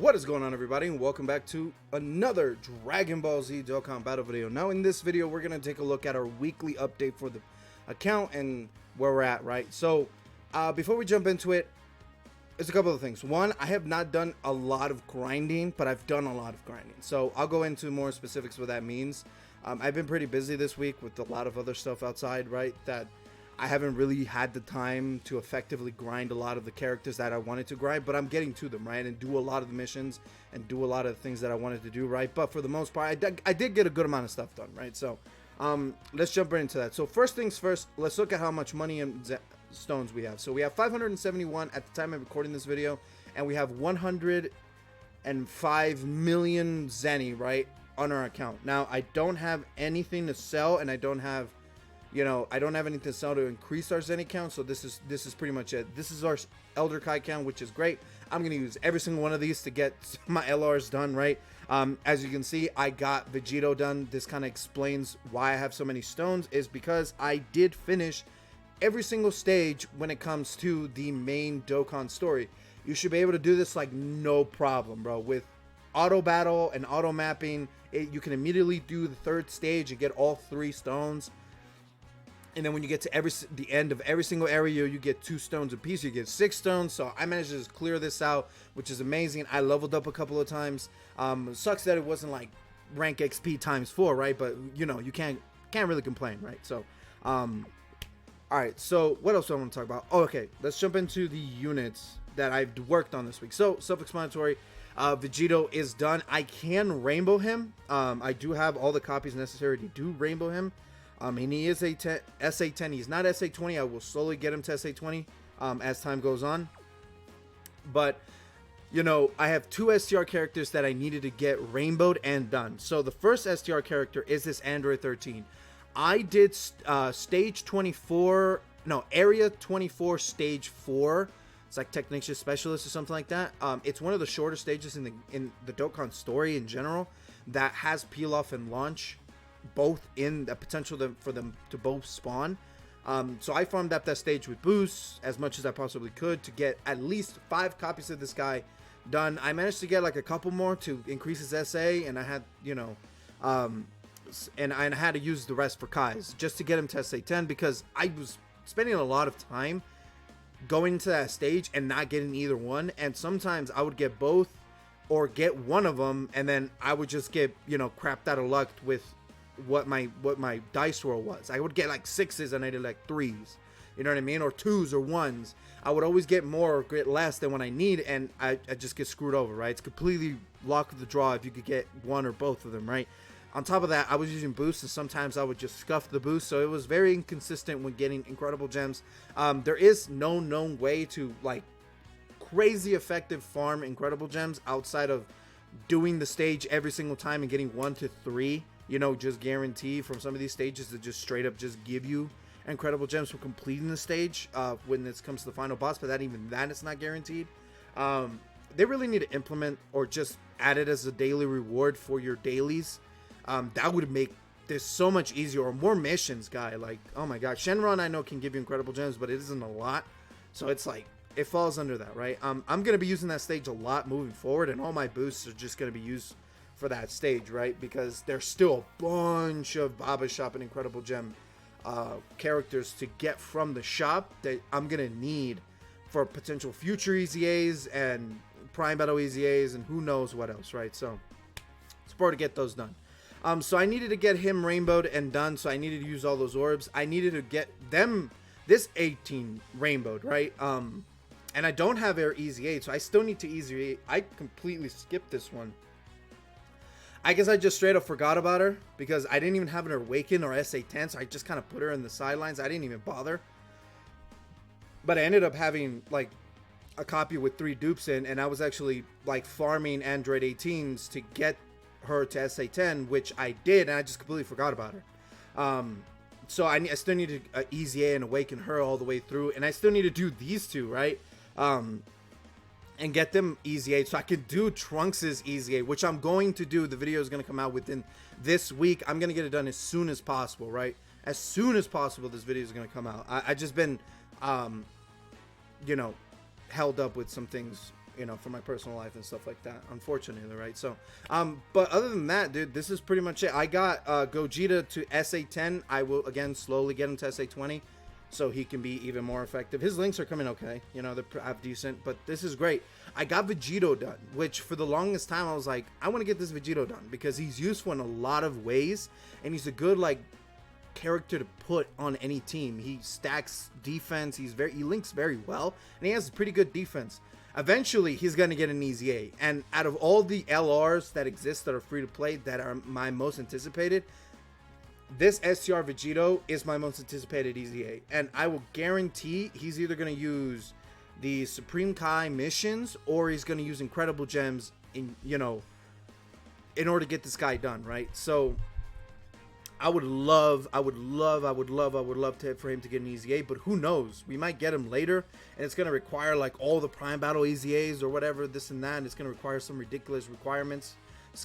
What is going on, everybody, and welcome back to another Dragon Ball Z Dokkan battle video. Now in this video we're going to take a look at our weekly update for the account and where we're at, right? So before we jump into it, there's a couple of things. One, I have not done a lot of grinding, but I've done a lot of grinding, so I'll go into more specifics what that means. I've been pretty busy this week with a lot of other stuff outside, right, that I haven't really had the time to effectively grind a lot of the characters that I wanted to grind, but I'm getting to them, right, and do a lot of the missions and do a lot of the things that I wanted to do, right? But for the most part, I did get a good amount of stuff done, right? So let's jump right into that. So first things first, let's look at how much money and stones we have. So we have 571 at the time of recording this video, and we have 105 million Zenny, right, on our account. Now I don't have anything to sell, and I don't have, you know, I don't have anything to sell to increase our Zenny count, so this is pretty much it. This is our Elder Kai count, which is great. I'm gonna use every single one of these to get my LRs done, right? As you can see, I got Vegito done. This kind of explains why I have so many stones, is because I did finish every single stage when it comes to the main Dokkan story. You should be able to do this like no problem, bro. With auto battle and auto mapping, you can immediately do the third stage and get all 3 stones. And then when you get to the end of every single area, you get 2 stones apiece. You get 6 stones. So I managed to just clear this out, which is amazing. I leveled up a couple of times. It sucks that it wasn't like rank XP times 4, right? But you know, you can't really complain, right? So, all right. So what else do I want to talk about? Oh, okay. Let's jump into the units that I've worked on this week. So self-explanatory. Vegito is done. I can rainbow him. I do have all the copies necessary to do rainbow him. And he is a SA10. He's not SA20. I will slowly get him to SA20 as time goes on. But, you know, I have 2 STR characters that I needed to get rainbowed and done. So the first STR character is this Android 13. I did stage 24, no, area 24, stage 4. It's like Technician Specialist or something like that. It's one of the shorter stages in the Dokkan story in general that has peel off and launch both in the potential for them to both spawn. So I farmed up that stage with boosts as much as I possibly could to get at least 5 copies of this guy done. I managed to get like a couple more to increase his SA, and I had, you know, and I had to use the rest for Kai's just to get him to SA10, because I was spending a lot of time going into that stage and not getting either one, and sometimes I would get both or get one of them, and then I would just get, you know, crapped out of luck with what my dice roll was. I would get like 6s and I did like 3s, you know what I mean, or 2s or 1s. I would always get more or get less than what I need, and I just get screwed over, right? It's completely luck of the draw if you could get one or both of them, right? On top of that, I was using boosts, and sometimes I would just scuff the boost, so it was very inconsistent when getting incredible gems. There is no known way to like crazy effective farm incredible gems outside of doing the stage every single time and getting 1 to 3, you know, just guarantee from some of these stages to just straight up just give you incredible gems for completing the stage when this comes to the final boss. But even that is not guaranteed. They really need to implement or just add it as a daily reward for your dailies. That would make this so much easier, or more missions, guy. Like, oh my god, Shenron I know can give you incredible gems, but it isn't a lot, so it's like it falls under that, right? I'm gonna be using that stage a lot moving forward, and all my boosts are just gonna be used for that stage, right? Because there's still a bunch of Baba Shop and incredible gem characters to get from the shop that I'm gonna need for potential future EZAs and Prime Battle EZAs and who knows what else, right? So it's important to get those done. So I needed to get him rainbowed and done, so I needed to use all those orbs. I needed to get this 18 rainbowed, right? And I don't have Air Easy 8, so I still need to Easy 8. I completely skipped this one. I guess I just straight up forgot about her because I didn't even have her Awaken or SA10, so I just kind of put her in the sidelines. I didn't even bother. But I ended up having like a copy with 3 dupes in, and I was actually like farming Android 18s to get her to SA10, which I did, and I just completely forgot about her. So I still need to Easy A and Awaken her all the way through, and I still need to do these 2, right? And get them Easy A so I can do Trunks' Easy A, which I'm going to do. The video is going to come out within this week. I'm going to get it done as soon as possible, right? As soon as possible, this video is going to come out. I just been, you know, held up with some things you know, for my personal life and stuff like that, unfortunately, right? So but other than that, dude, this is pretty much it. I got Gogeta to SA10. I will again slowly get him to SA20 so he can be even more effective. His links are coming okay, you know, they're half decent, but this is great. I got Vegito done, which for the longest time I was like, I want to get this Vegito done because he's useful in a lot of ways, and he's a good like character to put on any team. He stacks defense, he links very well, and he has pretty good defense. Eventually he's gonna get an easy A, and out of all the LRs that exist that are free to play that are my most anticipated, this STR Vegito is my most anticipated easy A, and I will guarantee he's either gonna use the Supreme Kai missions or he's gonna use incredible gems in, you know, in order to get this guy done, right? So I would love for him to get an easy A, but who knows? We might get him later, and it's gonna require like all the Prime Battle easy A's or whatever, this and that. And it's gonna require some ridiculous requirements,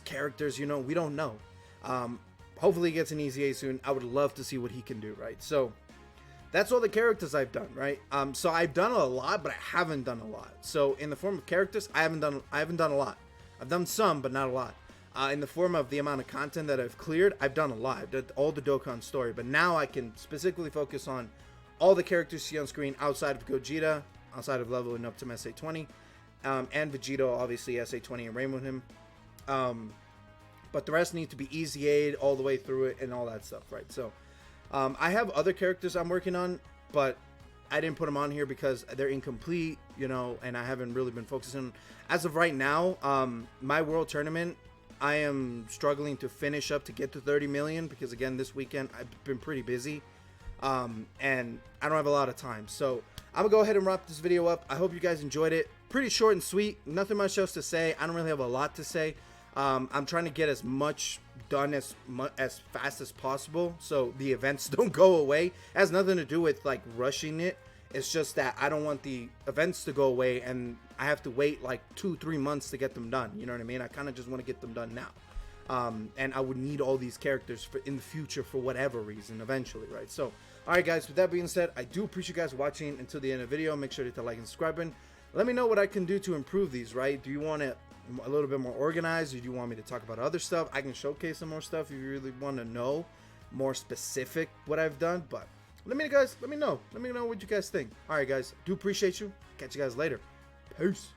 characters, you know, we don't know. Hopefully he gets an easy A soon. I would love to see what he can do, right? So that's all the characters I've done, right? So I've done a lot, but I haven't done a lot. So in the form of characters, I haven't done a lot. I've done some, but not a lot. In the form of the amount of content that I've cleared, I've done a lot. I've done all the Dokkan story, but now I can specifically focus on all the characters you see on screen outside of Gogeta, outside of leveling up to SA20, and Vegito, obviously SA20 and Rainbow him. But the rest need to be easy aid all the way through it and all that stuff, right? So I have other characters I'm working on, but I didn't put them on here because they're incomplete, you know, and I haven't really been focusing. As of right now, my world tournament, I am struggling to finish up to get to 30 million because, again, this weekend I've been pretty busy, and I don't have a lot of time. So I'm gonna go ahead and wrap this video up. I hope you guys enjoyed it. Pretty short and sweet, nothing much else to say. I don't really have a lot to say. I'm trying to get as much done as fast as possible so the events don't go away. It has nothing to do with like rushing it. It's just that I don't want the events to go away and I have to wait like 2-3 months to get them done. You know what I mean? I kind of just want to get them done now. And I would need all these characters in the future for whatever reason eventually, right? So, all right, guys, with that being said, I do appreciate you guys watching until the end of the video. Make sure to hit the like and subscribe button. Let me know what I can do to improve these, right? Do you want it a little bit more organized, or do you want me to talk about other stuff? I can showcase some more stuff if you really want to know more specific what I've done, but let me know what you guys think. All right, guys, do appreciate you. Catch you guys later. Peace.